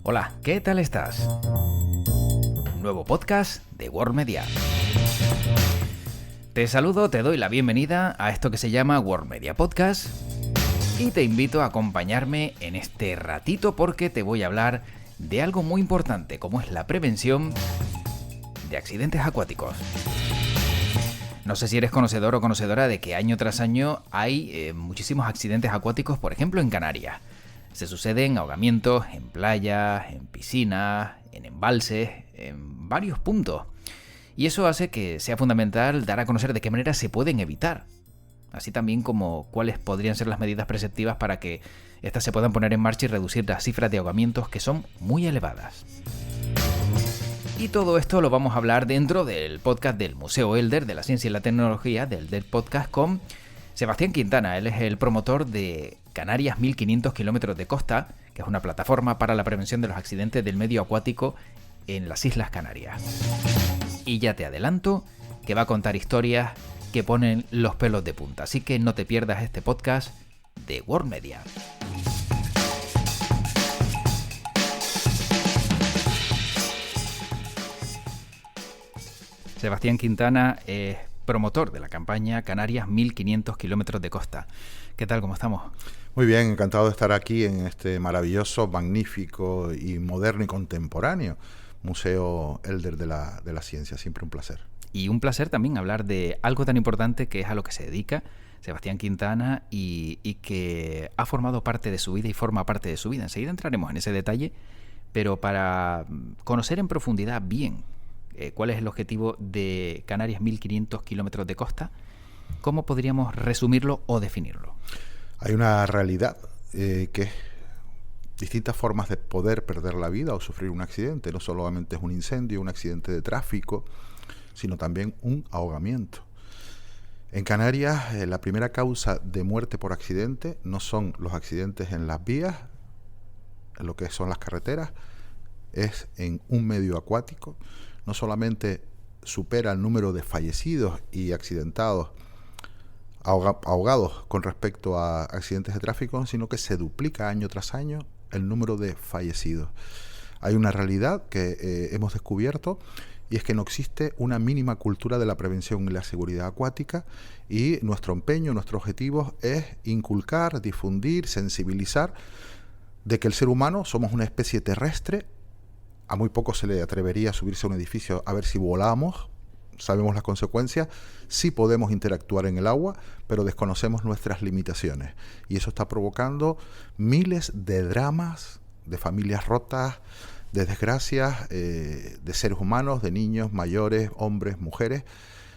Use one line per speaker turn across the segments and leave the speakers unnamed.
Hola, ¿qué tal estás? Nuevo podcast de World Media. Te saludo, te doy la bienvenida a esto que se llama World Media Podcast y te invito a acompañarme en este ratito porque te voy a hablar de algo muy importante como es la prevención de accidentes acuáticos. No sé si eres conocedor o conocedora de que año tras año hay muchísimos accidentes acuáticos, por ejemplo en Canarias. Se suceden ahogamientos en playas, en piscinas, en embalses, en varios puntos. Y eso hace que sea fundamental dar a conocer de qué manera se pueden evitar. Así también como cuáles podrían ser las medidas preceptivas para que éstas se puedan poner en marcha y reducir las cifras de ahogamientos que son muy elevadas. Y todo esto lo vamos a hablar dentro del podcast del Museo Elder de la Ciencia y la Tecnología, del Elder Podcast, con Sebastián Quintana. Él es el promotor de Canarias 1500 kilómetros de costa, que es una plataforma para la prevención de los accidentes del medio acuático en las Islas Canarias. Y ya te adelanto que va a contar historias que ponen los pelos de punta, así que no te pierdas este podcast de World Media. Sebastián Quintana es promotor de la campaña Canarias 1500 kilómetros de costa. ¿Qué tal? ¿Cómo estamos?
Muy bien, encantado de estar aquí en este maravilloso, magnífico y moderno y contemporáneo Museo Elder de la Ciencia. Siempre un placer.
Y un placer también hablar de algo tan importante que es a lo que se dedica Sebastián Quintana y que ha formado parte de su vida y forma parte de su vida. Enseguida entraremos en ese detalle, pero para conocer en profundidad bien cuál es el objetivo de Canarias 1500 kilómetros de costa, ¿cómo podríamos resumirlo o definirlo?
Hay una realidad que es distintas formas de poder perder la vida o sufrir un accidente. No solamente es un incendio, un accidente de tráfico, sino también un ahogamiento. En Canarias, la primera causa de muerte por accidente no son los accidentes en las vías, en lo que son las carreteras, es en un medio acuático. No solamente supera el número de fallecidos y accidentados, ahogados con respecto a accidentes de tráfico, sino que se duplica año tras año el número de fallecidos. Hay una realidad que hemos descubierto y es que no existe una mínima cultura de la prevención y la seguridad acuática, y nuestro empeño, nuestro objetivo es inculcar, difundir, sensibilizar de que el ser humano somos una especie terrestre. A muy poco se le atrevería a subirse a un edificio a ver si volamos. Sabemos las consecuencias, sí podemos interactuar en el agua, pero desconocemos nuestras limitaciones. Y eso está provocando miles de dramas, de familias rotas, de desgracias, de seres humanos, de niños, mayores, hombres, mujeres,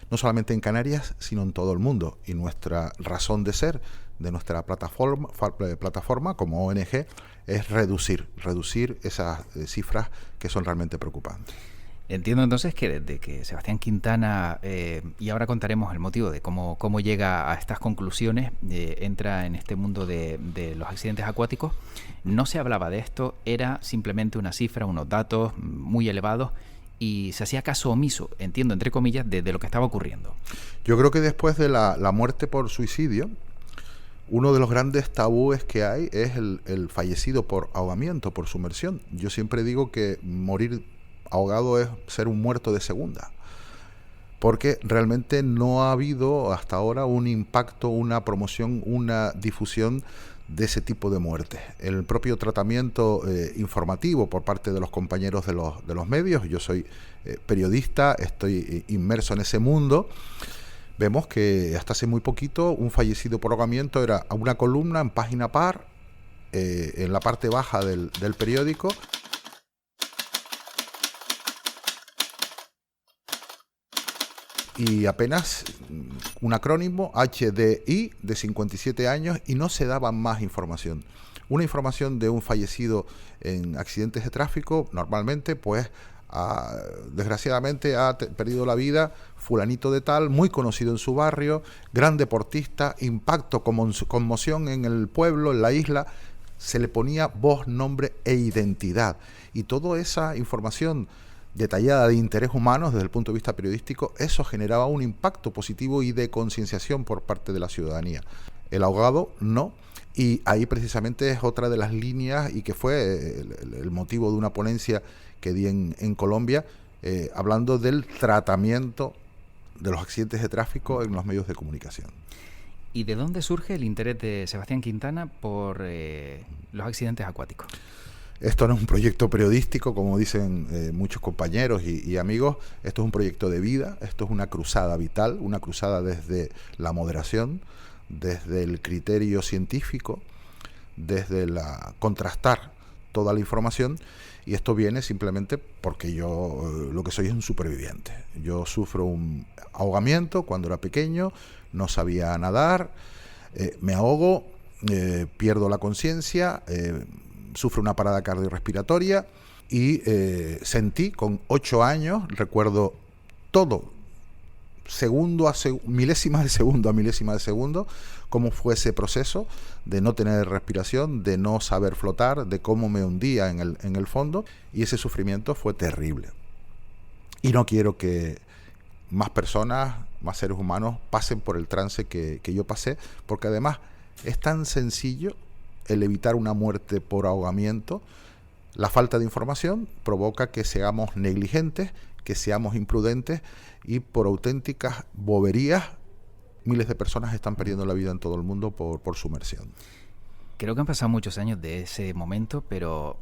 no solamente en Canarias, sino en todo el mundo. Y nuestra razón de ser de nuestra plataforma como ONG es reducir esas cifras que son realmente preocupantes.
Entiendo entonces que desde que Sebastián Quintana, y ahora contaremos el motivo de cómo llega a estas conclusiones, entra en este mundo de los accidentes acuáticos, no se hablaba de esto, era simplemente una cifra, unos datos muy elevados, y se hacía caso omiso, entiendo, entre comillas, de lo que estaba ocurriendo.
Yo creo que después de la muerte por suicidio, uno de los grandes tabúes que hay es el fallecido por ahogamiento, por sumersión. Yo siempre digo que morir ahogado es ser un muerto de segunda, porque realmente no ha habido hasta ahora un impacto, una promoción, una difusión de ese tipo de muertes. El propio tratamiento informativo por parte de los compañeros de los medios, yo soy periodista, estoy inmerso en ese mundo. Vemos que hasta hace muy poquito un fallecido por ahogamiento era una columna en página par, en la parte baja del periódico. Y apenas un acrónimo, HDI, de 57 años, y no se daba más información. Una información de un fallecido en accidentes de tráfico, normalmente, pues, desgraciadamente ha perdido la vida fulanito de tal, muy conocido en su barrio, gran deportista, impacto, conmoción en el pueblo, en la isla. Se le ponía voz, nombre e identidad. Y toda esa información detallada de interés humano desde el punto de vista periodístico, eso generaba un impacto positivo y de concienciación por parte de la ciudadanía. El ahogado no, Y ahí precisamente es otra de las líneas y que fue el motivo de una ponencia que di en Colombia, hablando del tratamiento de los accidentes de tráfico en los medios de comunicación.
¿Y de dónde surge el interés de Sebastián Quintana por los accidentes acuáticos?
Esto no es un proyecto periodístico, como dicen muchos compañeros y amigos. Esto es un proyecto de vida, esto es una cruzada vital, una cruzada desde la moderación, desde el criterio científico, desde la contrastar toda la información, y esto viene simplemente porque yo lo que soy es un superviviente. Yo sufro un ahogamiento cuando era pequeño, no sabía nadar, me ahogo, pierdo la conciencia, sufro una parada cardiorrespiratoria y sentí con 8 años, recuerdo todo, segundo a milésima de segundo a milésima de segundo, cómo fue ese proceso de no tener respiración, de no saber flotar, de cómo me hundía en el fondo, y ese sufrimiento fue terrible. Y no quiero que más personas, más seres humanos pasen por el trance que yo pasé, porque además es tan sencillo el evitar una muerte por ahogamiento. La falta de información provoca que seamos negligentes, que seamos imprudentes, y por auténticas boberías miles de personas están perdiendo la vida en todo el mundo por sumersión.
Creo que han pasado muchos años de ese momento, pero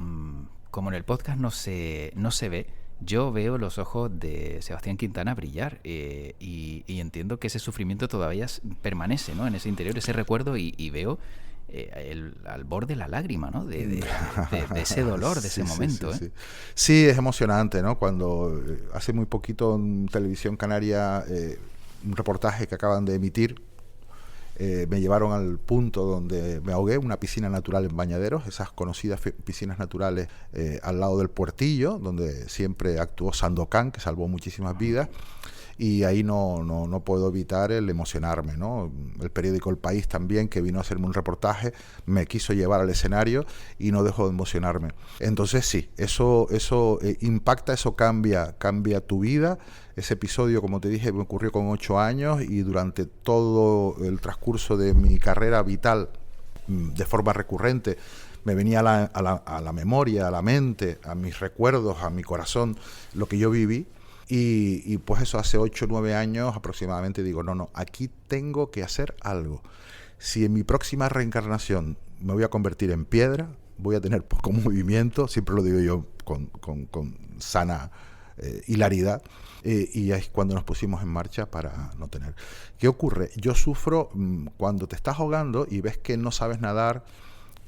como en el podcast no se ve, yo veo los ojos de Sebastián Quintana brillar y entiendo que ese sufrimiento todavía permanece, ¿no?, en ese interior, ese recuerdo, y veo al borde de la lágrima, ¿no?, de ese dolor, de ese momento.
Sí, es emocionante, ¿no? Cuando hace muy poquito en Televisión Canaria, un reportaje que acaban de emitir, me llevaron al punto donde me ahogué, una piscina natural en Bañaderos, esas conocidas piscinas naturales al lado del Puertillo, donde siempre actuó Sandokan, que salvó muchísimas vidas. Y ahí no puedo evitar el emocionarme, ¿no? El periódico El País también, que vino a hacerme un reportaje, me quiso llevar al escenario y no dejo de emocionarme. Entonces sí, eso impacta, eso cambia tu vida. Ese episodio, como te dije, me ocurrió con 8 años, y durante todo el transcurso de mi carrera vital, de forma recurrente, me venía a la memoria, a la mente, a mis recuerdos, a mi corazón, lo que yo viví. Y pues eso, hace 8 o 9 años aproximadamente digo, no, aquí tengo que hacer algo. Si en mi próxima reencarnación me voy a convertir en piedra, voy a tener poco movimiento, siempre lo digo yo con sana hilaridad, y es cuando nos pusimos en marcha para no tener. ¿Qué ocurre? Yo sufro cuando te estás ahogando y ves que no sabes nadar,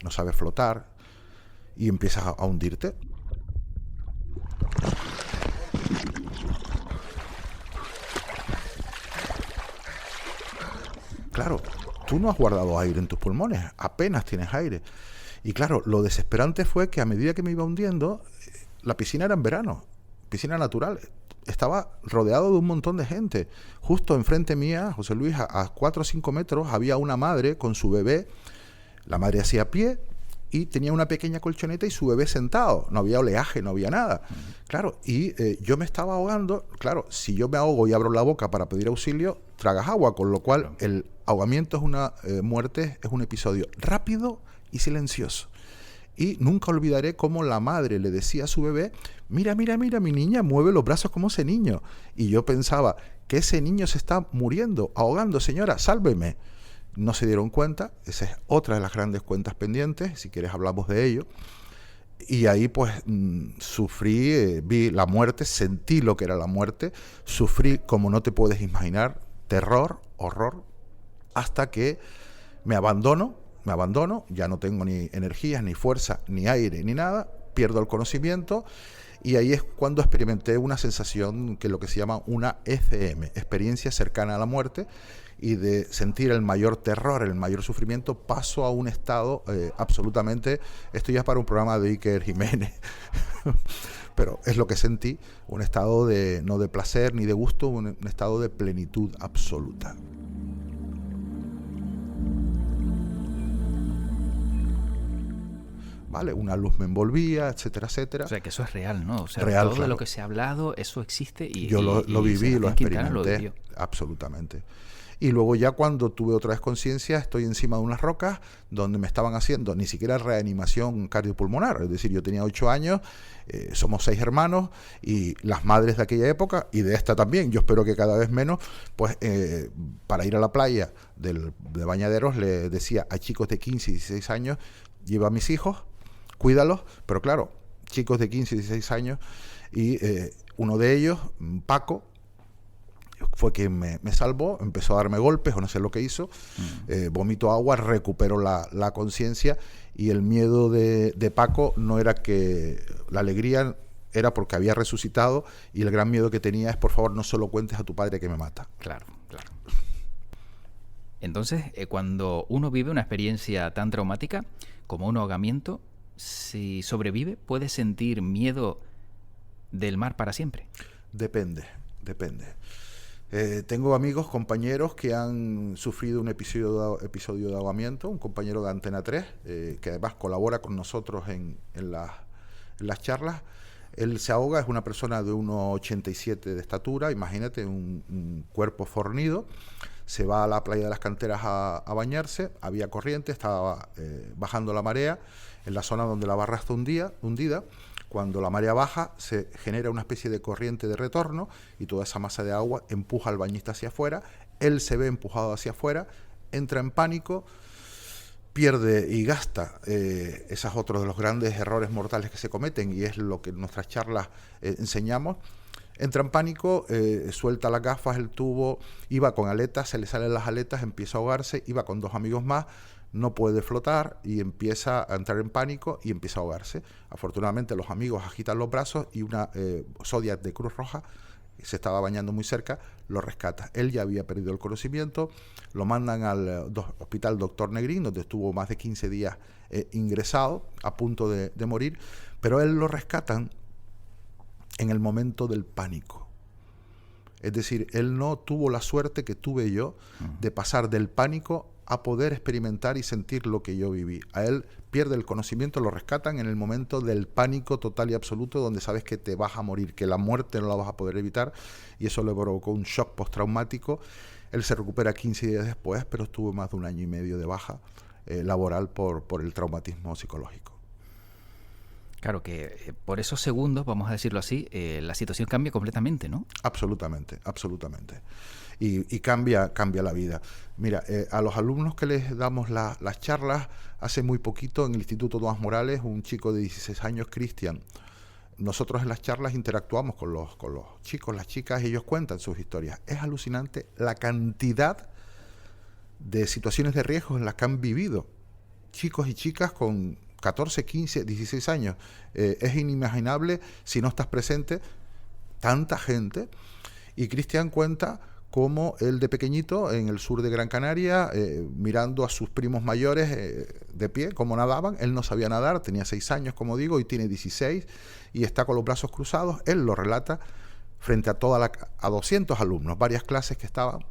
no sabes flotar, y empiezas a hundirte. Claro, tú no has guardado aire en tus pulmones, apenas tienes aire. Y claro, lo desesperante fue que a medida que me iba hundiendo, la piscina era en verano, piscina natural, estaba rodeado de un montón de gente. Justo enfrente mía, José Luis, a 4 o 5 metros, había una madre con su bebé. La madre hacía pie y tenía una pequeña colchoneta y su bebé sentado. No había oleaje, no había nada. Claro, y yo me estaba ahogando. Claro, si yo me ahogo y abro la boca para pedir auxilio, tragas agua, con lo cual el ahogamiento es una muerte, es un episodio rápido y silencioso. Y nunca olvidaré cómo la madre le decía a su bebé, mira, mi niña mueve los brazos como ese niño. Y yo pensaba, que ese niño se está muriendo, ahogando, señora, sálveme. No se dieron cuenta, esa es otra de las grandes cuentas pendientes, si quieres hablamos de ello. Y ahí pues sufrí, vi la muerte, sentí lo que era la muerte, sufrí como no te puedes imaginar, terror, horror, hasta que me abandono, ya no tengo ni energías, ni fuerza, ni aire, ni nada, pierdo el conocimiento, y ahí es cuando experimenté una sensación que es lo que se llama una ECM, experiencia cercana a la muerte, y de sentir el mayor terror, el mayor sufrimiento, paso a un estado absolutamente, esto ya es para un programa de Iker Jiménez, pero es lo que sentí, un estado de no de placer ni de gusto, un estado de plenitud absoluta. ¿Vale? Una luz me envolvía, etcétera, etcétera.
O sea, que eso es real, ¿no? O sea,
real,
todo
claro.
Lo que se ha hablado, eso existe y
yo lo viví, lo experimenté,
lo
absolutamente. Y luego ya cuando tuve otra vez conciencia, estoy encima de unas rocas donde me estaban haciendo ni siquiera reanimación cardiopulmonar. Es decir, yo tenía 8 años, somos 6 hermanos, y las madres de aquella época, y de esta también, yo espero que cada vez menos, pues para ir a la playa de Bañaderos le decía a chicos de 15 y 16 años, lleva a mis hijos, cuídalos, pero claro, chicos de 15 y 16 años, y uno de ellos, Paco, fue quien me salvó, empezó a darme golpes o no sé lo que hizo, vomitó agua, recuperó la conciencia, y el miedo de Paco no era que la alegría era porque había resucitado, y el gran miedo que tenía es, por favor, no se lo cuentes a tu padre que me mata.
Claro, claro. Entonces, cuando uno vive una experiencia tan traumática como un ahogamiento, si sobrevive, ¿puede sentir miedo del mar para siempre?
Depende. Tengo amigos, compañeros que han sufrido un episodio de ahogamiento, un compañero de Antena 3, que además colabora con nosotros en las charlas. Él se ahoga, es una persona de 1,87 de estatura, imagínate, un cuerpo fornido. Se va a la playa de las Canteras a bañarse, había corriente, estaba bajando la marea, en la zona donde la barra está hundida. Cuando la marea baja, se genera una especie de corriente de retorno, y toda esa masa de agua empuja al bañista hacia afuera. Él se ve empujado hacia afuera, entra en pánico, pierde y gasta. Ese es otro de los grandes errores mortales que se cometen, y es lo que en nuestras charlas enseñamos. Entra en pánico, suelta las gafas, el tubo, iba con aletas, se le salen las aletas, empieza a ahogarse, iba con 2 amigos más, no puede flotar y empieza a entrar en pánico y empieza a ahogarse. Afortunadamente los amigos agitan los brazos y una Zodiac de Cruz Roja, se estaba bañando muy cerca, lo rescata. Él ya había perdido el conocimiento, lo mandan al hospital Doctor Negrín, donde estuvo más de 15 días ingresado, a punto de morir, pero él lo rescatan en el momento del pánico. Es decir, él no tuvo la suerte que tuve yo de pasar del pánico a poder experimentar y sentir lo que yo viví. A él pierde el conocimiento, lo rescatan en el momento del pánico total y absoluto, donde sabes que te vas a morir, que la muerte no la vas a poder evitar, y eso le provocó un shock postraumático. Él se recupera 15 días después, pero estuvo más de 1 año y medio de baja laboral por el traumatismo psicológico.
Claro que por esos segundos, vamos a decirlo así, la situación cambia completamente, ¿no?
Absolutamente. Y cambia la vida. Mira, a los alumnos que les damos las charlas, hace muy poquito en el Instituto Tomás Morales, un chico de 16 años, Cristian, nosotros en las charlas interactuamos con los chicos, las chicas, y ellos cuentan sus historias. Es alucinante la cantidad de situaciones de riesgo en las que han vivido chicos y chicas con 14, 15, 16 años. Es inimaginable, si no estás presente, tanta gente. Y Cristian cuenta cómo él de pequeñito, en el sur de Gran Canaria, mirando a sus primos mayores de pie, cómo nadaban. Él no sabía nadar, tenía 6 años, como digo, y tiene 16, y está con los brazos cruzados. Él lo relata frente a a 200 alumnos, varias clases que estaban.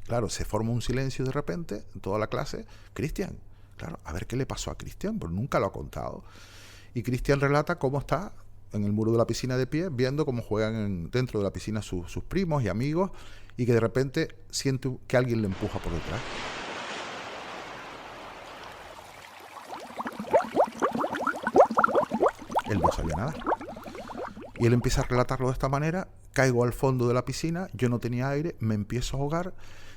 Claro, se forma un silencio de repente en toda la clase. Cristian, claro, a ver qué le pasó a Cristian, porque nunca lo ha contado. Y Cristian relata cómo está en el muro de la piscina de pie, viendo cómo juegan dentro de la piscina sus primos y amigos, y que de repente siente que alguien le empuja por detrás. Él no sabía nada. Y él empieza a relatarlo de esta manera: caigo al fondo de la piscina, yo no tenía aire, me empiezo a ahogar,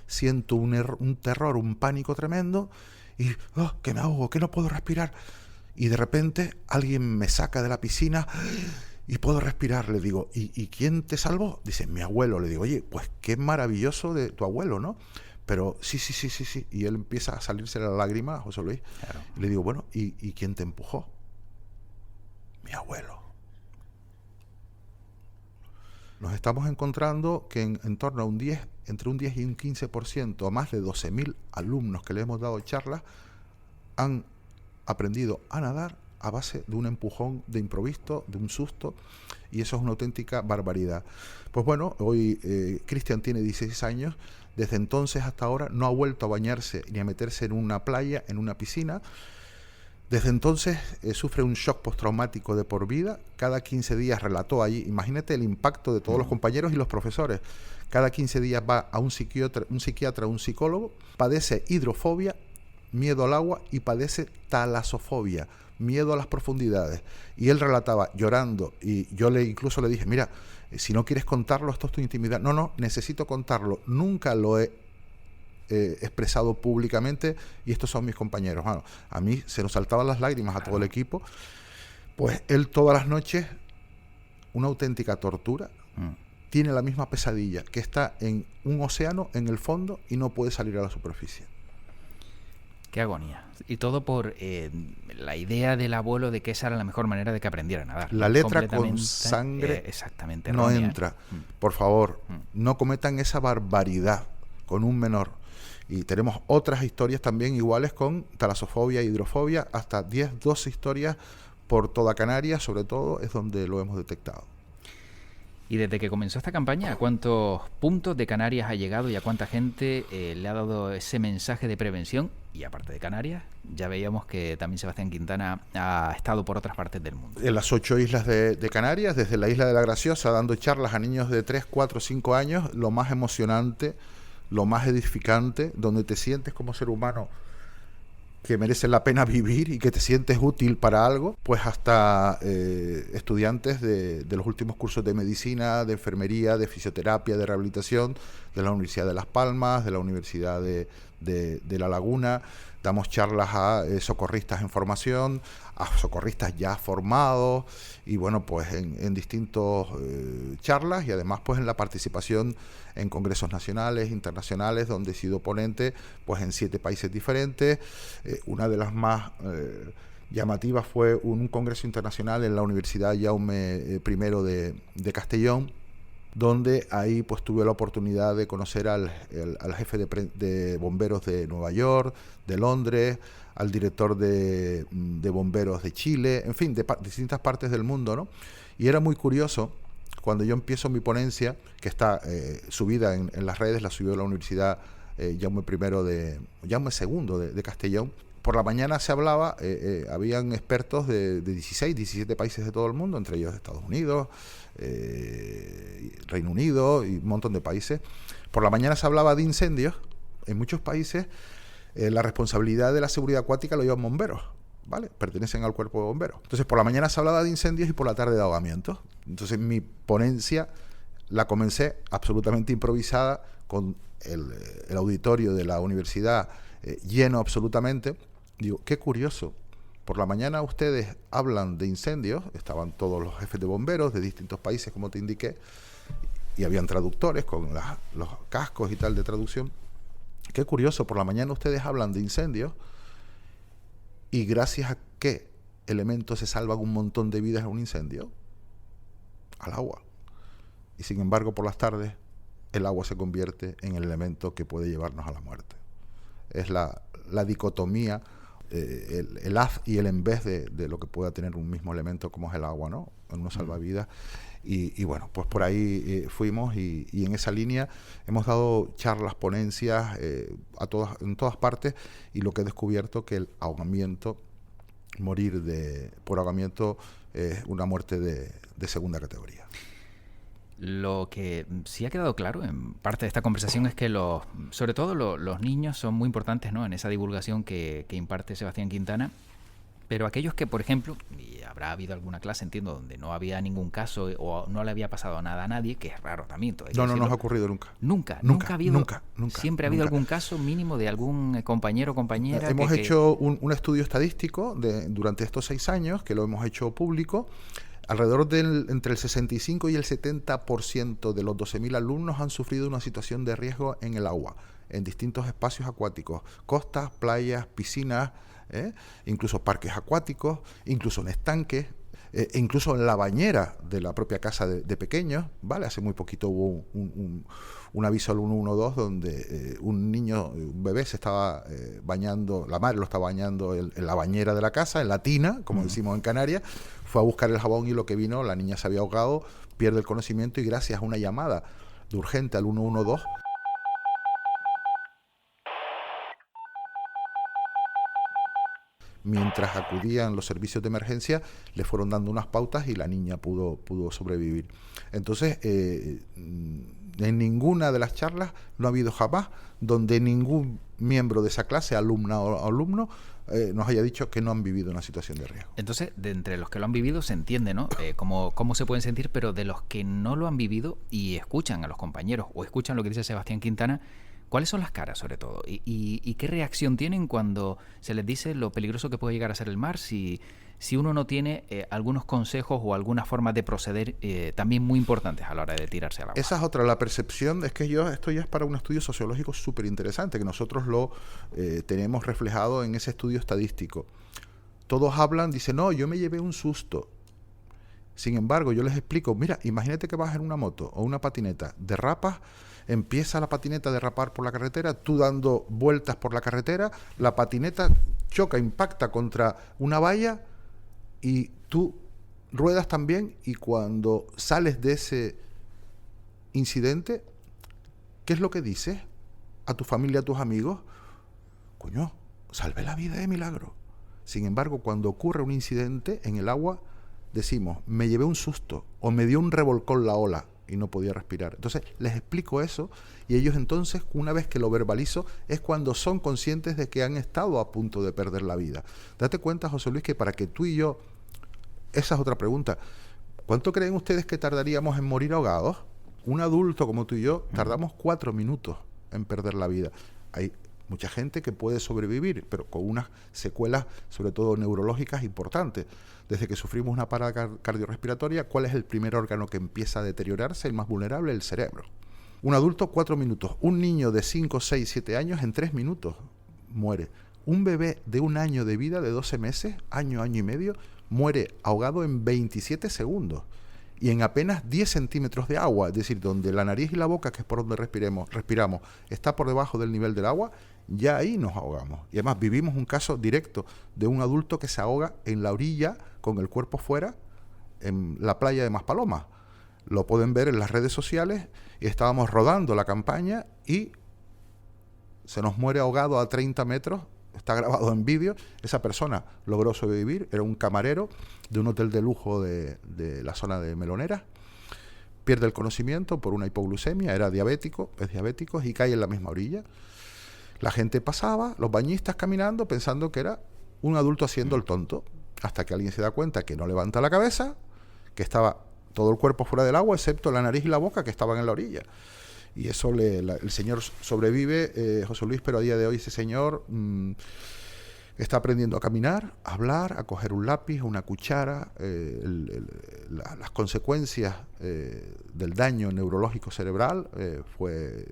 siento un terror, un pánico tremendo, y que me ahogo, que no puedo respirar. Y de repente alguien me saca de la piscina y puedo respirar. Le digo, ¿y quién te salvó? Dice, mi abuelo. Le digo, oye, pues qué maravilloso de tu abuelo, ¿no? Pero sí. Y él empieza a salirse la lágrima, José Luis. Claro. Y le digo, bueno, ¿y quién te empujó? Mi abuelo. Nos estamos encontrando que en torno a entre un 10 y un 15%, a más de 12.000 alumnos que le hemos dado charlas, han aprendido a nadar a base de un empujón de improviso, de un susto, y eso es una auténtica barbaridad. Pues bueno, hoy Cristian tiene 16 años, desde entonces hasta ahora no ha vuelto a bañarse ni a meterse en una playa, en una piscina. Desde entonces sufre un shock postraumático de por vida. Cada 15 días relató allí, imagínate el impacto de todos los compañeros y los profesores. Cada 15 días va a un psiquiatra, un psicólogo, padece hidrofobia, miedo al agua, y padece talasofobia, miedo a las profundidades. Y él relataba llorando, y yo incluso le dije, mira, si no quieres contarlo, esto es tu intimidad. No, necesito contarlo. Nunca lo he expresado públicamente, y estos son mis compañeros. Bueno, a mí se nos saltaban las lágrimas a todo el equipo. Pues él todas las noches, una auténtica tortura, tiene la misma pesadilla, que está en un océano en el fondo y no puede salir a la superficie.
Qué agonía. Y todo por la idea del abuelo de que esa era la mejor manera de que aprendiera a nadar.
La letra con sangre
exactamente
no
errónea.
entra. Por favor, no cometan esa barbaridad con un menor. Y tenemos otras historias también iguales con talasofobia, hidrofobia, hasta 10, 12 historias por toda Canarias, sobre todo, es donde lo hemos detectado.
Y desde que comenzó esta campaña, ¿a cuántos puntos de Canarias ha llegado y a cuánta gente le ha dado ese mensaje de prevención? Y aparte de Canarias, ya veíamos que también Sebastián Quintana ha estado por otras partes del mundo.
En las 8 islas de Canarias, desde la isla de La Graciosa, dando charlas a niños de 3, 4, 5 años, lo más emocionante, lo más edificante, donde te sientes como ser humano que merece la pena vivir y que te sientes útil para algo, pues hasta estudiantes de los últimos cursos de medicina, de enfermería, de fisioterapia, de rehabilitación, de la Universidad de Las Palmas, de la Universidad de La Laguna. Damos charlas a socorristas en formación, a socorristas ya formados, y bueno, pues en distintos charlas, y además pues en la participación en congresos nacionales, internacionales, donde he sido ponente pues en 7 países diferentes. Una de las más llamativas fue un congreso internacional en la Universidad Jaume I de Castellón, donde ahí pues tuve la oportunidad de conocer al jefe de bomberos de Nueva York, de Londres, al director de bomberos de Chile, en fin, de distintas partes del mundo, ¿no? Y era muy curioso, cuando yo empiezo mi ponencia, que está subida en las redes, la subió la Universidad Jaume II de Castellón. Por la mañana se hablaba, habían expertos de 16, 17 países de todo el mundo, entre ellos Estados Unidos, Reino Unido y un montón de países. Por la mañana se hablaba de incendios. En muchos países la responsabilidad de la seguridad acuática lo llevan bomberos, ¿vale? Pertenecen al cuerpo de bomberos. Entonces por la mañana se hablaba de incendios y por la tarde de ahogamientos. Entonces mi ponencia la comencé absolutamente improvisada, con el auditorio de la universidad lleno absolutamente. Digo, qué curioso. Por la mañana ustedes hablan de incendios, estaban todos los jefes de bomberos de distintos países, como te indiqué, y habían traductores con los cascos y tal de traducción. Qué curioso, por la mañana ustedes hablan de incendios, y gracias a qué elemento se salvan un montón de vidas en un incendio, al agua. Y sin embargo, por las tardes, el agua se convierte en el elemento que puede llevarnos a la muerte. Es la dicotomía, el haz y el en vez de lo que pueda tener un mismo elemento como es el agua, ¿no? En unos salvavidas. Y bueno, pues por ahí fuimos, y en esa línea hemos dado charlas, ponencias en todas partes, y lo que he descubierto que el ahogamiento, morir por ahogamiento, es una muerte de segunda categoría.
Lo que sí ha quedado claro en parte de esta conversación es que sobre todo los niños son muy importantes, ¿no?, en esa divulgación que imparte Sebastián Quintana. Pero aquellos que, por ejemplo, y habrá habido alguna clase, entiendo, donde no había ningún caso o no le había pasado nada a nadie, que es raro también.
No nos ha ocurrido nunca.
Nunca ha habido.
Nunca.
Siempre ha habido algún caso mínimo de algún compañero o compañera.
Hemos hecho un estudio estadístico durante estos 6 años, que lo hemos hecho público. Alrededor entre el 65 y el 70% de los 12.000 alumnos han sufrido una situación de riesgo en el agua, en distintos espacios acuáticos, costas, playas, piscinas, incluso parques acuáticos, incluso en estanques, incluso en la bañera de la propia casa de pequeños, ¿vale? Hace muy poquito hubo un aviso al 112 donde un bebé se estaba bañando, la madre lo estaba bañando en la bañera de la casa, en la tina, como decimos en Canarias. Fue a buscar el jabón y lo que vino, la niña se había ahogado, pierde el conocimiento, y gracias a una llamada de urgente al 112, mientras acudían los servicios de emergencia, le fueron dando unas pautas y la niña pudo sobrevivir. Entonces, en ninguna de las charlas no ha habido jamás donde ningún miembro de esa clase, alumna o alumno, nos haya dicho que no han vivido una situación de riesgo.
Entonces, de entre los que lo han vivido se entiende, ¿no? Cómo se pueden sentir, pero de los que no lo han vivido y escuchan a los compañeros o escuchan lo que dice Sebastián Quintana, ¿cuáles son las caras, sobre todo? ¿Y qué reacción tienen cuando se les dice lo peligroso que puede llegar a ser el mar si uno no tiene algunos consejos o algunas formas de proceder también muy importantes a la hora de tirarse al agua?
Esa es otra, la percepción, es que esto ya es para un estudio sociológico súper interesante, que nosotros lo tenemos reflejado en ese estudio estadístico. Todos hablan, dicen, no, yo me llevé un susto. Sin embargo, yo les explico, mira, imagínate que vas en una moto o una patineta, derrapas, empieza la patineta a derrapar por la carretera, tú dando vueltas por la carretera, la patineta choca, impacta contra una valla y tú ruedas también, y cuando sales de ese incidente, ¿qué es lo que dices a tu familia, a tus amigos? Coño, salvé la vida de milagro. Sin embargo, cuando ocurre un incidente en el agua, decimos, me llevé un susto o me dio un revolcón la ola y no podía respirar. Entonces les explico eso, y ellos entonces, una vez que lo verbalizo, es cuando son conscientes de que han estado a punto de perder la vida. Date cuenta, José Luis, que para que tú y yo, esa es otra pregunta, ¿cuánto creen ustedes que tardaríamos en morir ahogados? Un adulto como tú y yo tardamos 4 minutos en perder la vida. Hay mucha gente que puede sobrevivir, pero con unas secuelas, sobre todo neurológicas, importantes. Desde que sufrimos una parada cardiorrespiratoria, ¿cuál es el primer órgano que empieza a deteriorarse, el más vulnerable? El cerebro. Un adulto, 4 minutos. Un niño de 5, 6, 7 años, en 3 minutos muere. Un bebé de 1 año de vida, de 12 meses, año y medio, muere ahogado en 27 segundos. Y en apenas 10 centímetros de agua, es decir, donde la nariz y la boca, que es por donde respiramos, está por debajo del nivel del agua, ya ahí nos ahogamos. Y además vivimos un caso directo de un adulto que se ahoga en la orilla, con el cuerpo fuera, en la playa de Maspalomas. Lo pueden ver en las redes sociales, y estábamos rodando la campaña y se nos muere ahogado a 30 metros, está grabado en vídeo. Esa persona logró sobrevivir, era un camarero de un hotel de lujo de la zona de Meloneras, pierde el conocimiento por una hipoglucemia, es diabético y cae en la misma orilla. La gente pasaba, los bañistas caminando, pensando que era un adulto haciendo el tonto, hasta que alguien se da cuenta que no levanta la cabeza, que estaba todo el cuerpo fuera del agua, excepto la nariz y la boca, que estaban en la orilla. Y eso el señor sobrevive, José Luis, pero a día de hoy ese señor está aprendiendo a caminar, a hablar, a coger un lápiz, una cuchara. Las consecuencias del daño neurológico cerebral fue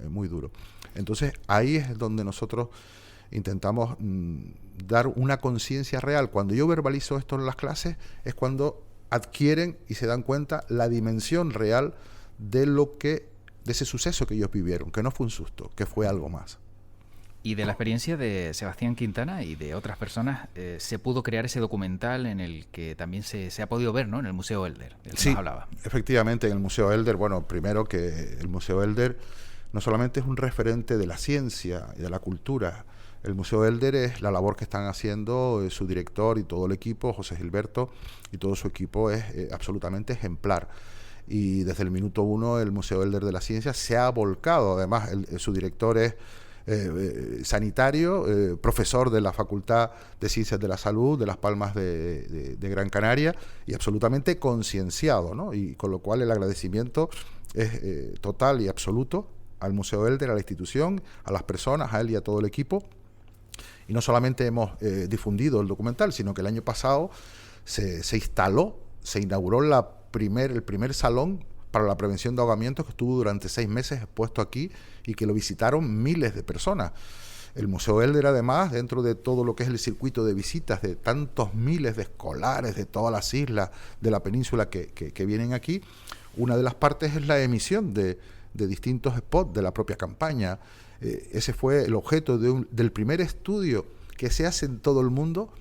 muy duro. Entonces ahí es donde nosotros intentamos dar una conciencia real. Cuando yo verbalizo esto en las clases, es cuando adquieren y se dan cuenta la dimensión real de ese suceso que ellos vivieron, que no fue un susto, que fue algo más.
Y de la experiencia de Sebastián Quintana y de otras personas, se pudo crear ese documental en el que también se ha podido ver, ¿no?, en el Museo Elder, del que nos hablaba.
Efectivamente, en el Museo Elder, bueno, primero que el Museo Elder no solamente es un referente de la ciencia y de la cultura. El Museo Elder es la labor que están haciendo su director y todo el equipo, José Gilberto, y todo su equipo es absolutamente ejemplar. Y desde el minuto 1 el Museo Elder de la Ciencia se ha volcado. Además, su director es sanitario, profesor de la Facultad de Ciencias de la Salud de Las Palmas de Gran Canaria, y absolutamente concienciado, ¿no? Y con lo cual el agradecimiento es total y absoluto al Museo Elder, a la institución, a las personas, a él y a todo el equipo. Y no solamente hemos difundido el documental, sino que el año pasado se inauguró el primer salón para la prevención de ahogamientos, que estuvo durante 6 meses expuesto aquí y que lo visitaron miles de personas. El Museo Elder, además, dentro de todo lo que es el circuito de visitas de tantos miles de escolares de todas las islas de la península que vienen aquí, una de las partes es la emisión de distintos spots de la propia campaña. Ese fue el objeto del primer estudio que se hace en todo el mundo,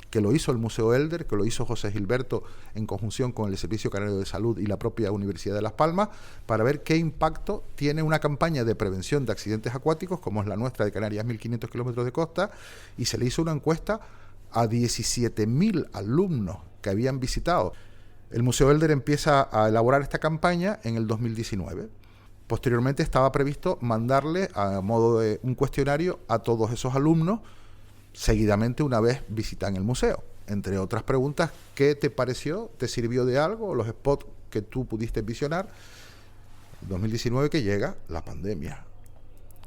que lo hizo el Museo Elder, que lo hizo José Gilberto en conjunción con el Servicio Canario de Salud y la propia Universidad de Las Palmas, para ver qué impacto tiene una campaña de prevención de accidentes acuáticos, como es la nuestra de Canarias, 1.500 kilómetros de costa, y se le hizo una encuesta a 17.000 alumnos que habían visitado. El Museo Elder empieza a elaborar esta campaña en el 2019. Posteriormente estaba previsto mandarle a modo de un cuestionario a todos esos alumnos seguidamente una vez visitan el museo. Entre otras preguntas, ¿qué te pareció? ¿Te sirvió de algo? Los spots que tú pudiste visionar. 2019 que llega la pandemia.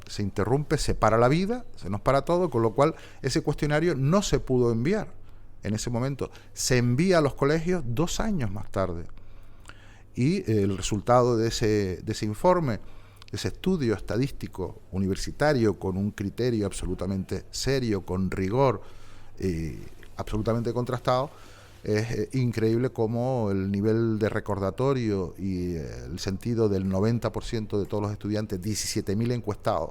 Se interrumpe, se para la vida, se nos para todo, con lo cual ese cuestionario no se pudo enviar en ese momento. Se envía a los colegios 2 años más tarde. Y el resultado de ese informe, ese estudio estadístico universitario con un criterio absolutamente serio, con rigor, absolutamente contrastado, es increíble cómo el nivel de recordatorio y el sentido del 90% de todos los estudiantes, 17.000 encuestados,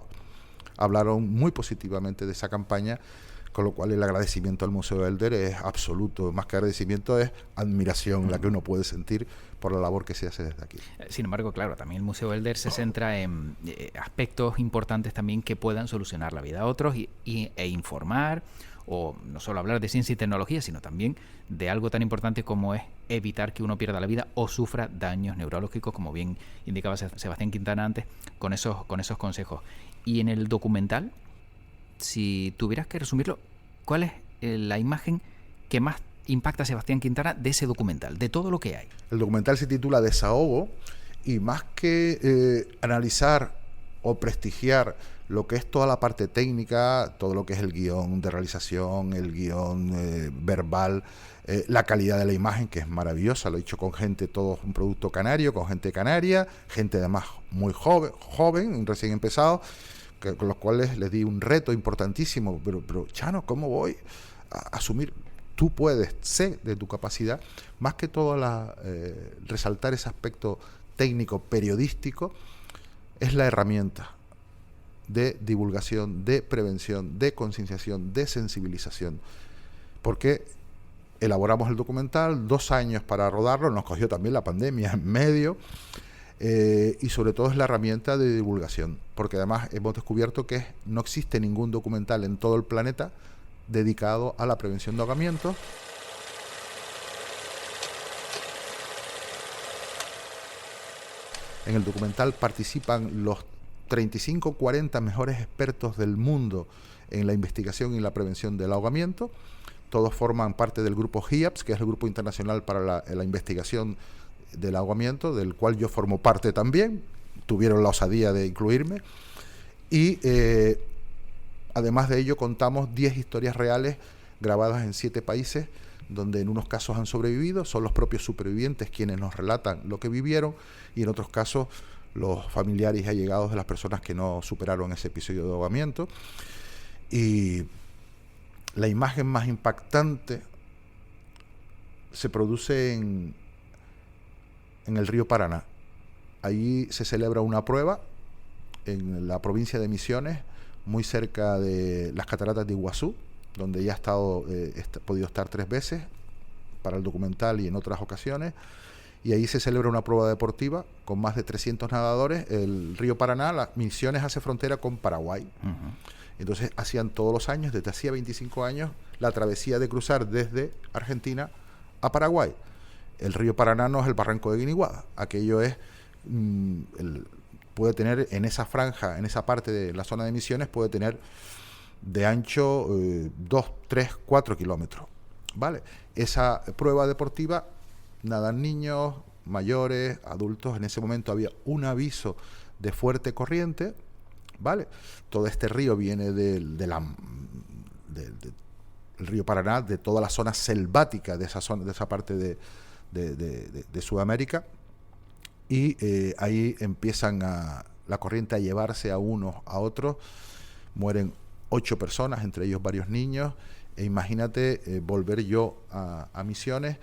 hablaron muy positivamente de esa campaña, con lo cual el agradecimiento al Museo Elder es absoluto. Más que agradecimiento es admiración la que uno puede sentir por la labor que se hace desde aquí.
Sin embargo, claro, también el Museo Elder se centra en aspectos importantes también que puedan solucionar la vida a otros e informar, o no solo hablar de ciencia y tecnología, sino también de algo tan importante como es evitar que uno pierda la vida o sufra daños neurológicos, como bien indicaba Sebastián Quintana antes, con esos consejos. Y en el documental, si tuvieras que resumirlo, ¿cuál es la imagen que más impacta a Sebastián Quintana de ese documental, de todo lo que hay?
El documental se titula Desahogo, y más que analizar o prestigiar lo que es toda la parte técnica, todo lo que es el guión de realización, el guión verbal, la calidad de la imagen, que es maravillosa, lo he hecho con gente, todo un producto canario, con gente canaria, gente además muy joven, recién empezado, con los cuales les di un reto importantísimo, pero Chano, ¿cómo voy a asumir? Tú puedes, sé de tu capacidad, más que todo resaltar ese aspecto técnico, periodístico, es la herramienta de divulgación, de prevención, de concienciación, de sensibilización. Porque elaboramos el documental, 2 años para rodarlo, nos cogió también la pandemia en medio, y sobre todo es la herramienta de divulgación, porque además hemos descubierto que no existe ningún documental en todo el planeta dedicado a la prevención de ahogamientos. En el documental participan los 35-40 mejores expertos del mundo en la investigación y la prevención del ahogamiento. Todos forman parte del grupo HIAPS, que es el Grupo Internacional para la Investigación del Ahogamiento, del cual yo formo parte también. Tuvieron la osadía de incluirme. Y además de ello contamos 10 historias reales grabadas en 7 países, donde en unos casos han sobrevivido, son los propios supervivientes quienes nos relatan lo que vivieron, y en otros casos los familiares y allegados de las personas que no superaron ese episodio de ahogamiento. Y la imagen más impactante se produce en el río Paraná. Allí se celebra una prueba en la provincia de Misiones, muy cerca de las cataratas de Iguazú, donde ya he podido estar 3 veces para el documental y en otras ocasiones. Y ahí se celebra una prueba deportiva con más de 300 nadadores. El río Paraná, las Misiones, hace frontera con Paraguay. Entonces hacían todos los años, desde hacía 25 años, la travesía de cruzar desde Argentina a Paraguay. El río Paraná no es el barranco de Guiniguada. Aquello es, puede tener en esa franja, en esa parte de la zona de Misiones, puede tener de ancho 2, 3, 4 kilómetros. ¿Vale? Esa prueba deportiva nadan niños, mayores, adultos. En ese momento había un aviso de fuerte corriente, ¿vale? Todo este río viene del río Paraná, de toda la zona selvática de esa zona, de esa parte de Sudamérica, y ahí empiezan la corriente a llevarse a unos a otros. Mueren 8 personas, entre ellos varios niños, e imagínate volver yo a Misiones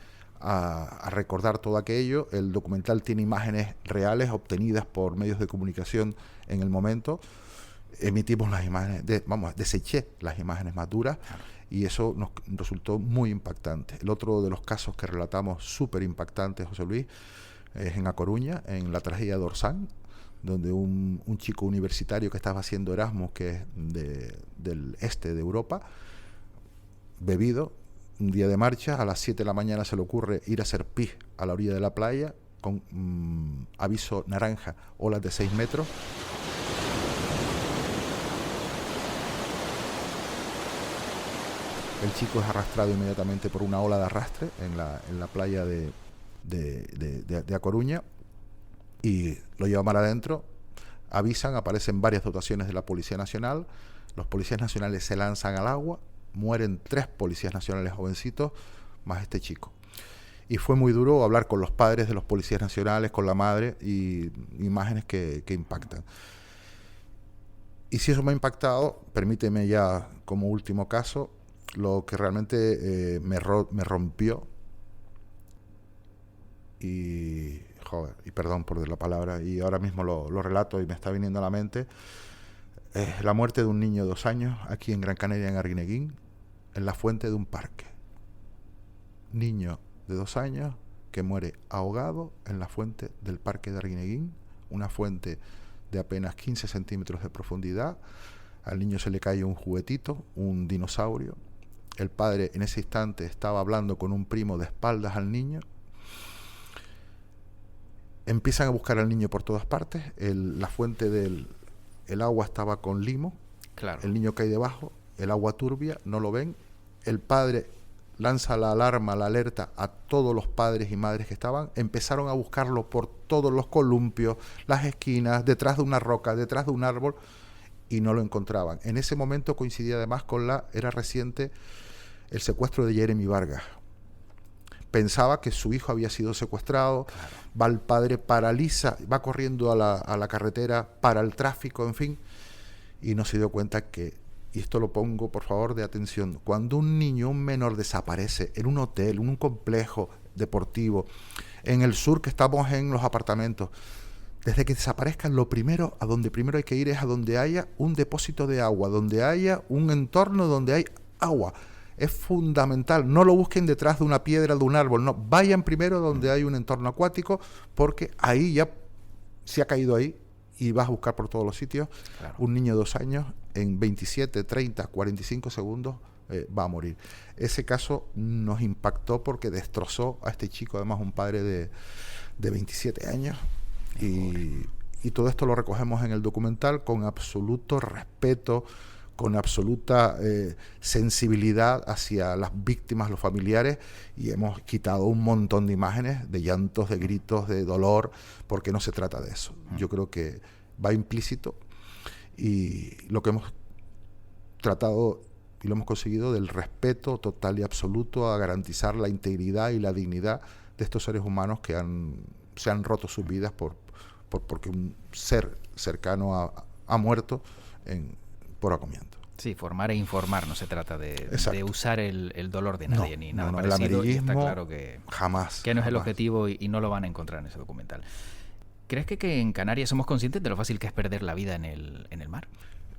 a recordar todo aquello. El documental tiene imágenes reales obtenidas por medios de comunicación en el momento. Emitimos las imágenes, deseché las imágenes más duras, y eso nos resultó muy impactante. El otro de los casos que relatamos súper impactante, José Luis, es en A Coruña, en la tragedia de Orsán, donde un chico universitario que estaba haciendo Erasmus, que es del este de Europa, bebido, un día de marcha, a las 7 de la mañana se le ocurre ir a hacer pis a la orilla de la playa, con aviso naranja, olas de 6 metros. El chico es arrastrado inmediatamente por una ola de arrastre en la playa de A Coruña, y lo llevan para adentro, avisan, aparecen varias dotaciones de la Policía Nacional, los policías nacionales se lanzan al agua, mueren 3 policías nacionales jovencitos, más este chico. Y fue muy duro hablar con los padres de los policías nacionales, con la madre, y imágenes que impactan. Y si eso me ha impactado, permíteme ya como último caso, lo que realmente me rompió, y joder, y perdón por la palabra, y ahora mismo lo relato y me está viniendo a la mente, es la muerte de un niño de 2 años aquí en Gran Canaria, en Arguineguín, en la fuente de un parque. Niño de 2 años que muere ahogado en la fuente del parque de Arguineguín, una fuente de apenas 15 centímetros de profundidad. Al niño se le cae un juguetito, un dinosaurio. El padre en ese instante estaba hablando con un primo de espaldas al niño. Empiezan a buscar al niño por todas partes. La fuente del agua estaba con limo.
Claro.
El niño cae debajo, el agua turbia, no lo ven. El padre lanza la alarma, la alerta a todos los padres y madres que estaban. Empezaron a buscarlo por todos los columpios, las esquinas, detrás de una roca, detrás de un árbol, y no lo encontraban. En ese momento coincidía además era reciente el secuestro de Jeremy Vargas. Pensaba que su hijo había sido secuestrado. Claro. Va el padre, paraliza, va corriendo a la carretera para el tráfico, en fin, y no se dio cuenta que, y esto lo pongo por favor de atención, cuando un niño, un menor desaparece en un hotel, en un complejo deportivo, en el sur, que estamos en los apartamentos, desde que desaparezcan, lo primero, a donde primero hay que ir es a donde haya un depósito de agua, donde haya un entorno donde hay agua. Es fundamental, no lo busquen detrás de una piedra, de un árbol, no, vayan primero donde hay un entorno acuático, porque ahí ya se ha caído ahí y vas a buscar por todos los sitios. Claro. Un niño de 2 años, en 27, 30, 45 segundos va a morir. Ese caso nos impactó porque destrozó a este chico, además un padre de 27 años, y todo esto lo recogemos en el documental con absoluto respeto, con absoluta sensibilidad hacia las víctimas, los familiares, y hemos quitado un montón de imágenes de llantos, de gritos, de dolor, porque no se trata de eso. Yo creo que va implícito, y lo que hemos tratado y lo hemos conseguido, del respeto total y absoluto a garantizar la integridad y la dignidad de estos seres humanos que se han roto sus vidas porque un ser cercano ha muerto por ahogamiento.
Sí, formar e informar, no se trata de usar el dolor de nadie, ni nada
parecido.
El amarillismo,
está
claro que
jamás.
Que no es el objetivo, y no lo van a encontrar en ese documental. ¿Crees que en Canarias somos conscientes de lo fácil que es perder la vida en el mar?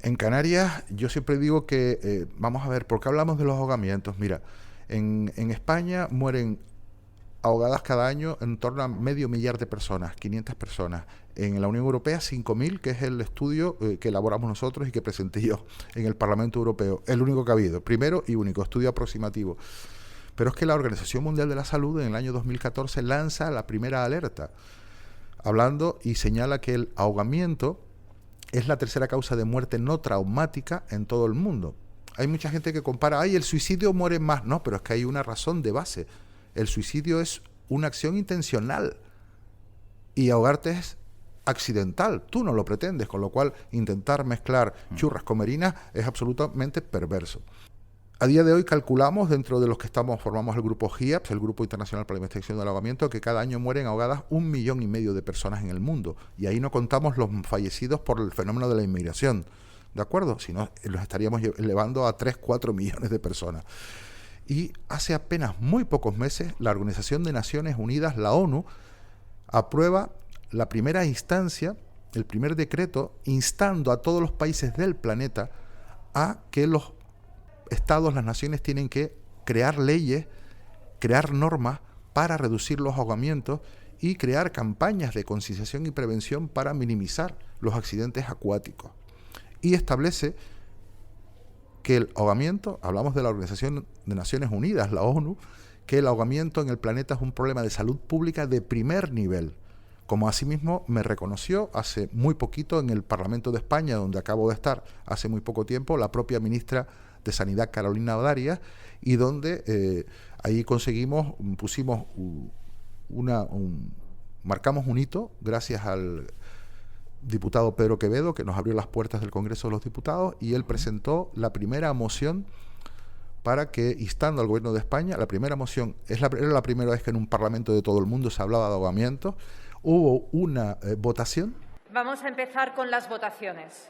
En Canarias, yo siempre digo que, vamos a ver, ¿por qué hablamos de los ahogamientos? Mira, en España mueren ahogadas cada año en torno a 500.000 de personas, 500 personas. En la Unión Europea, 5.000, que es el estudio que elaboramos nosotros y que presenté yo en el Parlamento Europeo. El único que ha habido, primero y único, estudio aproximativo. Pero es que la Organización Mundial de la Salud en el año 2014 lanza la primera alerta, hablando y señala que el ahogamiento es la tercera causa de muerte no traumática en todo el mundo. Hay mucha gente que compara, el suicidio muere más. No, pero es que hay una razón de base. El suicidio es una acción intencional y ahogarte es accidental. Tú no lo pretendes, con lo cual intentar mezclar churras con merinas es absolutamente perverso. A día de hoy calculamos, dentro de los que formamos el grupo GIAPS, el Grupo Internacional para la Investigación del Ahogamiento, que cada año mueren ahogadas 1,5 millones de personas en el mundo. Y ahí no contamos los fallecidos por el fenómeno de la inmigración, ¿de acuerdo? Si no, los estaríamos elevando a 3-4 millones de personas. Y hace apenas muy pocos meses, la Organización de Naciones Unidas, la ONU, aprueba la primera instancia, el primer decreto, instando a todos los países del planeta a que los estados, las naciones, tienen que crear leyes, crear normas para reducir los ahogamientos y crear campañas de concienciación y prevención para minimizar los accidentes acuáticos. Y establece que el ahogamiento, hablamos de la Organización de Naciones Unidas, la ONU, que el ahogamiento en el planeta es un problema de salud pública de primer nivel, como asimismo me reconoció hace muy poquito en el Parlamento de España, donde acabo de estar hace muy poco tiempo, la propia ministra de Sanidad, Carolina Darias, y donde ahí marcamos un hito gracias al diputado Pedro Quevedo, que nos abrió las puertas del Congreso de los Diputados, y él presentó la primera moción para que, instando al Gobierno de España, la primera moción, era la primera vez que en un parlamento de todo el mundo se hablaba de ahogamiento, hubo una votación.
Vamos a empezar con las votaciones.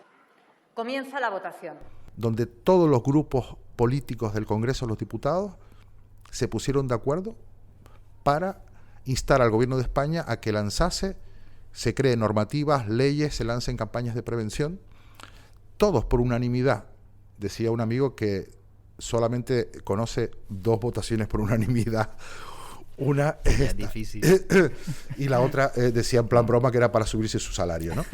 Comienza la votación.
Donde todos los grupos políticos del Congreso de los Diputados se pusieron de acuerdo para instar al Gobierno de España a que se creen normativas, leyes, se lancen campañas de prevención, todos por unanimidad. Decía un amigo que solamente conoce 2 votaciones por unanimidad. Una es
difícil.
Y la otra decía en plan broma que era para subirse su salario, ¿no?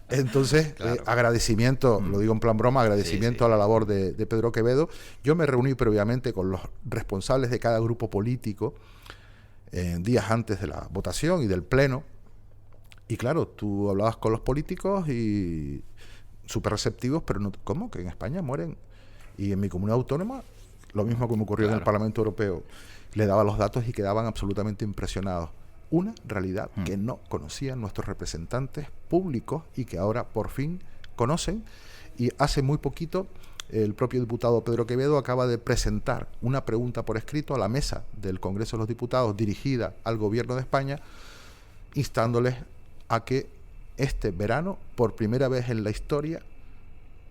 Entonces, claro. Agradecimiento, lo digo en plan broma, agradecimiento a la labor de Pedro Quevedo. Yo me reuní previamente con los responsables de cada grupo político días antes de la votación y del pleno. Y claro, tú hablabas con los políticos y súper receptivos, pero no, ¿cómo? Que en España mueren. Y en mi comunidad autónoma, lo mismo que me ocurrió en el Parlamento Europeo. Le daba los datos y quedaban absolutamente impresionados. Una realidad que no conocían nuestros representantes públicos y que ahora por fin conocen. Y hace muy poquito el propio diputado Pedro Quevedo acaba de presentar una pregunta por escrito a la mesa del Congreso de los Diputados dirigida al Gobierno de España, instándoles a que este verano, por primera vez en la historia,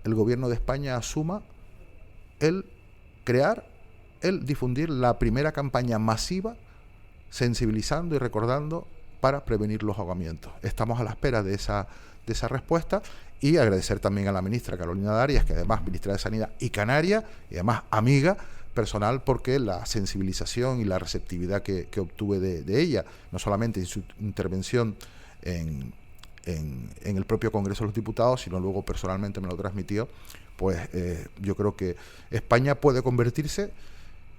el Gobierno de España asuma el difundir la primera campaña masiva sensibilizando y recordando para prevenir los ahogamientos. Estamos a la espera de esa respuesta y agradecer también a la ministra Carolina Darias, que además ministra de Sanidad y canaria, y además amiga personal, porque la sensibilización y la receptividad que obtuve de ella, no solamente en su intervención en el propio Congreso de los Diputados, sino luego personalmente me lo transmitió, pues yo creo que España puede convertirse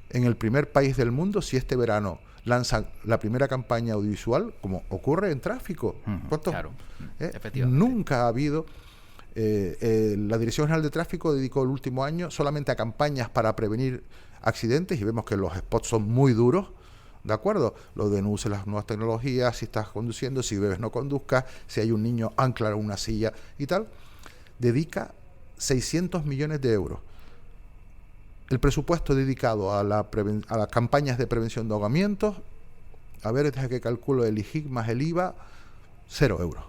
en el primer país del mundo si este verano lanzan la primera campaña audiovisual, como ocurre en tráfico.
Claro, efectivamente.
Nunca ha habido. La Dirección General de Tráfico dedicó el último año solamente a campañas para prevenir accidentes y vemos que los spots son muy duros, ¿de acuerdo? Lo de no use las nuevas tecnologías, si estás conduciendo, si bebes no conduzcas, si hay un niño ancla en una silla y tal. Dedica 600 millones de euros. El presupuesto dedicado a las campañas de prevención de ahogamientos, a ver, desde que calculo el IGIC más el IVA, 0 euros.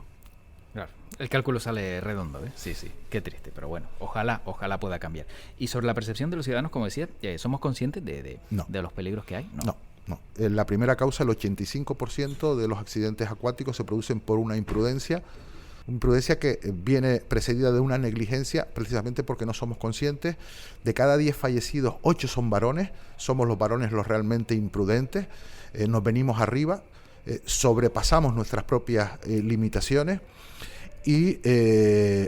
Claro, el cálculo sale redondo, ¿eh? Sí, qué triste, pero bueno, ojalá pueda cambiar. Y sobre la percepción de los ciudadanos, como decía, ¿somos conscientes de los peligros que hay?
No. La primera causa, el 85% de los accidentes acuáticos se producen por una imprudencia que viene precedida de una negligencia, precisamente porque no somos conscientes. De cada 10 fallecidos, 8 son varones, somos los varones los realmente imprudentes, nos venimos arriba, sobrepasamos nuestras propias limitaciones y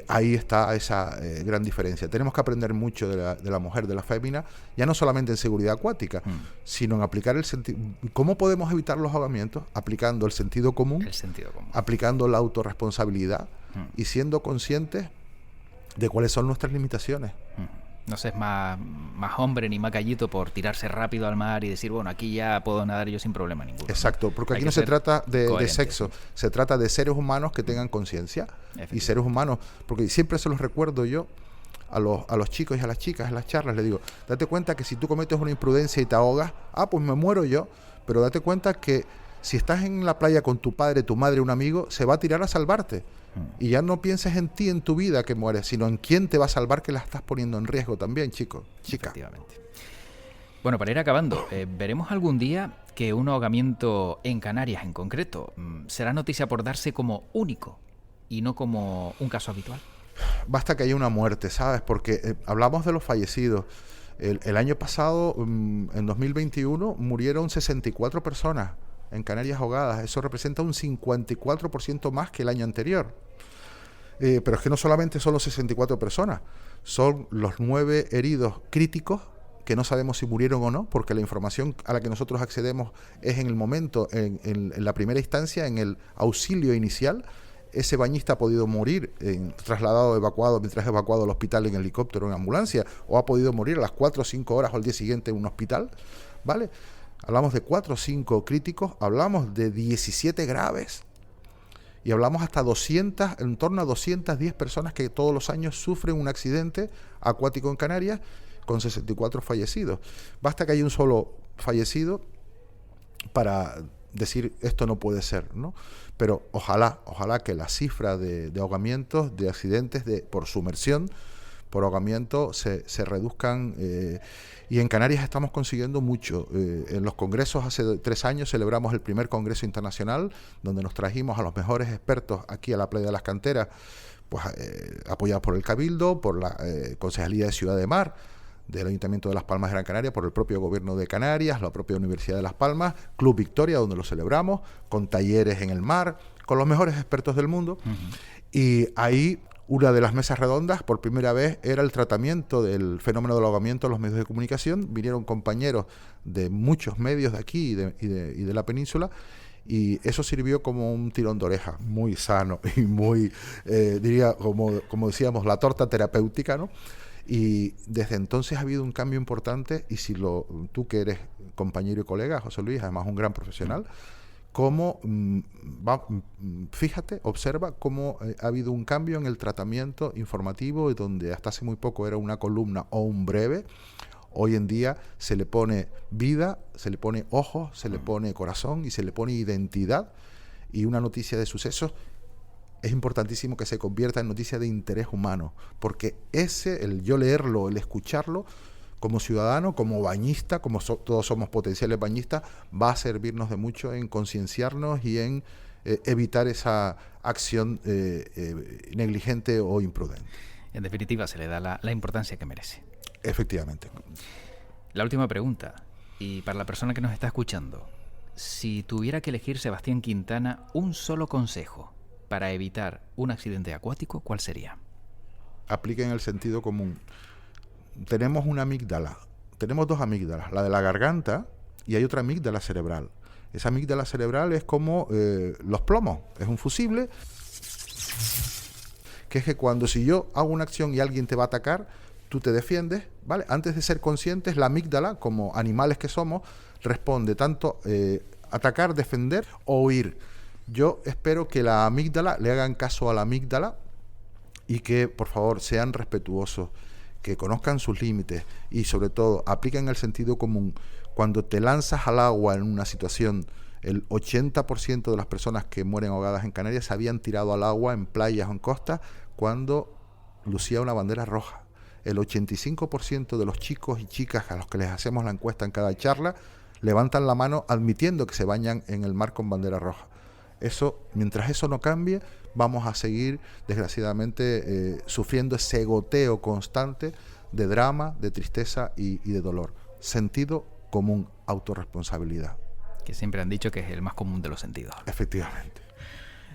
ahí está esa gran diferencia. Tenemos que aprender mucho de la mujer, de la fémina, ya no solamente en seguridad acuática, sino en aplicar el sentido. ¿Cómo podemos evitar los ahogamientos? Aplicando el sentido común, aplicando la autorresponsabilidad y siendo conscientes de cuáles son nuestras limitaciones.
No se es más hombre ni más gallito por tirarse rápido al mar y decir, bueno, aquí ya puedo nadar yo sin problema ninguno.
Exacto, porque aquí no se trata de sexo, se trata de seres humanos que tengan conciencia. Y seres humanos, porque siempre se los recuerdo yo a los chicos y a las chicas en las charlas, les digo, date cuenta que si tú cometes una imprudencia y te ahogas, pues me muero yo, pero date cuenta que si estás en la playa con tu padre, tu madre, un amigo, se va a tirar a salvarte. Y ya no pienses en ti, en tu vida que mueres, sino en quién te va a salvar, que la estás poniendo en riesgo también, chico, chica.
Efectivamente. Bueno, para ir acabando, ¿veremos algún día que un ahogamiento en Canarias en concreto será noticia por darse como único y no como un caso habitual?
Basta que haya una muerte, ¿sabes? Porque hablamos de los fallecidos. El año pasado, en 2021, murieron 64 personas en Canarias ahogadas. Eso representa un 54% más que el año anterior. Pero es que no solamente son los 64 personas, son los 9 heridos críticos que no sabemos si murieron o no, porque la información a la que nosotros accedemos es en el momento, en la primera instancia, en el auxilio inicial. Ese bañista ha podido morir mientras evacuado al hospital en helicóptero o en ambulancia, o ha podido morir a las 4 o 5 horas o al día siguiente en un hospital, ¿vale? Hablamos de 4 o 5 críticos, hablamos de 17 graves, y hablamos hasta en torno a 210 personas que todos los años sufren un accidente acuático en Canarias, con 64 fallecidos. Basta que haya un solo fallecido para decir esto no puede ser, ¿no? Pero ojalá que la cifra de ahogamientos, de accidentes por sumersión, por ahogamiento, se reduzcan. Y en Canarias estamos consiguiendo mucho. En los congresos, hace 3 años celebramos el primer congreso internacional, donde nos trajimos a los mejores expertos aquí a la playa de las Canteras, pues apoyados por el Cabildo, por la Concejalía de Ciudad de Mar, del Ayuntamiento de Las Palmas de Gran Canaria, por el propio Gobierno de Canarias, la propia Universidad de Las Palmas, Club Victoria, donde lo celebramos, con talleres en el mar, con los mejores expertos del mundo. Y ahí una de las mesas redondas, por primera vez, era el tratamiento del fenómeno del ahogamiento en los medios de comunicación. Vinieron compañeros de muchos medios de aquí y de la península, y eso sirvió como un tirón de oreja muy sano y muy, diría, como decíamos, la torta terapéutica, ¿no? Y desde entonces ha habido un cambio importante, y si tú que eres compañero y colega, José Luis, además un gran profesional, fíjate, observa cómo ha habido un cambio en el tratamiento informativo, y donde hasta hace muy poco era una columna o un breve, hoy en día se le pone vida, se le pone ojos, se le pone corazón y se le pone identidad, y una noticia de sucesos es importantísimo que se convierta en noticia de interés humano, porque el yo leerlo, el escucharlo, como ciudadano, como bañista, todos somos potenciales bañistas, va a servirnos de mucho en concienciarnos y en evitar esa acción negligente o imprudente.
En definitiva, se le da la importancia que merece.
Efectivamente.
La última pregunta, y para la persona que nos está escuchando, si tuviera que elegir Sebastián Quintana un solo consejo para evitar un accidente acuático, ¿cuál sería?
Apliquen el sentido común. Tenemos una amígdala, tenemos 2 amígdalas, la de la garganta, y hay otra amígdala cerebral. Esa amígdala cerebral es como los plomos, es un fusible, que es que si yo hago una acción y alguien te va a atacar, tú te defiendes, ¿vale? Antes de ser conscientes, la amígdala, como animales que somos, responde tanto atacar, defender o huir. Yo espero que la amígdala le hagan caso a la amígdala, y que por favor sean respetuosos, que conozcan sus límites, y sobre todo apliquen el sentido común. Cuando te lanzas al agua en una situación, el 80% de las personas que mueren ahogadas en Canarias se habían tirado al agua en playas o en costas cuando lucía una bandera roja. El 85% de los chicos y chicas a los que les hacemos la encuesta en cada charla levantan la mano admitiendo que se bañan en el mar con bandera roja. Mientras eso no cambie, vamos a seguir, desgraciadamente, sufriendo ese goteo constante de drama, de tristeza y de dolor. Sentido común, autorresponsabilidad.
Que siempre han dicho que es el más común de los sentidos.
Efectivamente.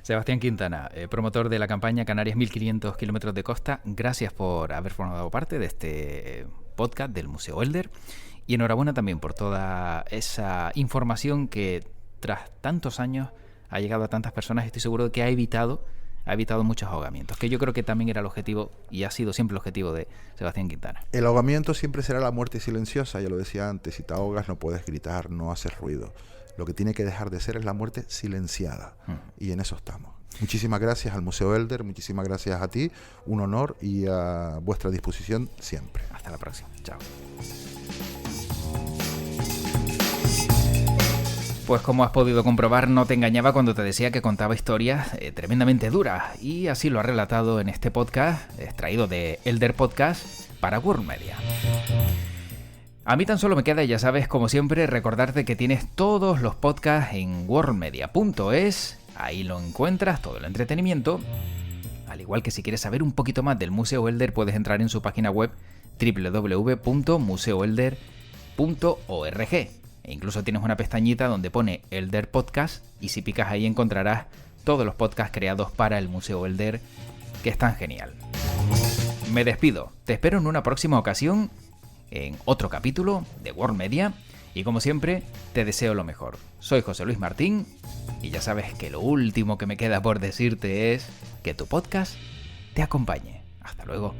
Sebastián Quintana, promotor de la campaña Canarias 1500 kilómetros de costa, gracias por haber formado parte de este podcast del Museo Elder, y enhorabuena también por toda esa información que tras tantos años ha llegado a tantas personas. Estoy seguro de que ha evitado muchos ahogamientos, que yo creo que también era el objetivo y ha sido siempre el objetivo de Sebastián Quintana.
El ahogamiento siempre será la muerte silenciosa, ya lo decía antes. Si te ahogas no puedes gritar, no haces ruido. Lo que tiene que dejar de ser es la muerte silenciada, y en eso estamos. Muchísimas gracias al Museo Elder, muchísimas gracias a ti, un honor, y a vuestra disposición siempre.
Hasta la próxima, chao. Pues como has podido comprobar, no te engañaba cuando te decía que contaba historias tremendamente duras, y así lo ha relatado en este podcast, extraído de Elder Podcast para World Media. A mí tan solo me queda, ya sabes, como siempre, recordarte que tienes todos los podcasts en worldmedia.es, ahí lo encuentras, todo el entretenimiento, al igual que si quieres saber un poquito más del Museo Elder, puedes entrar en su página web www.museoelder.org. E incluso tienes una pestañita donde pone Elder Podcast, y si picas ahí encontrarás todos los podcasts creados para el Museo Elder que están genial. Me despido, te espero en una próxima ocasión, en otro capítulo de World Media, y como siempre, te deseo lo mejor. Soy José Luis Martín, y ya sabes que lo último que me queda por decirte es que tu podcast te acompañe. Hasta luego.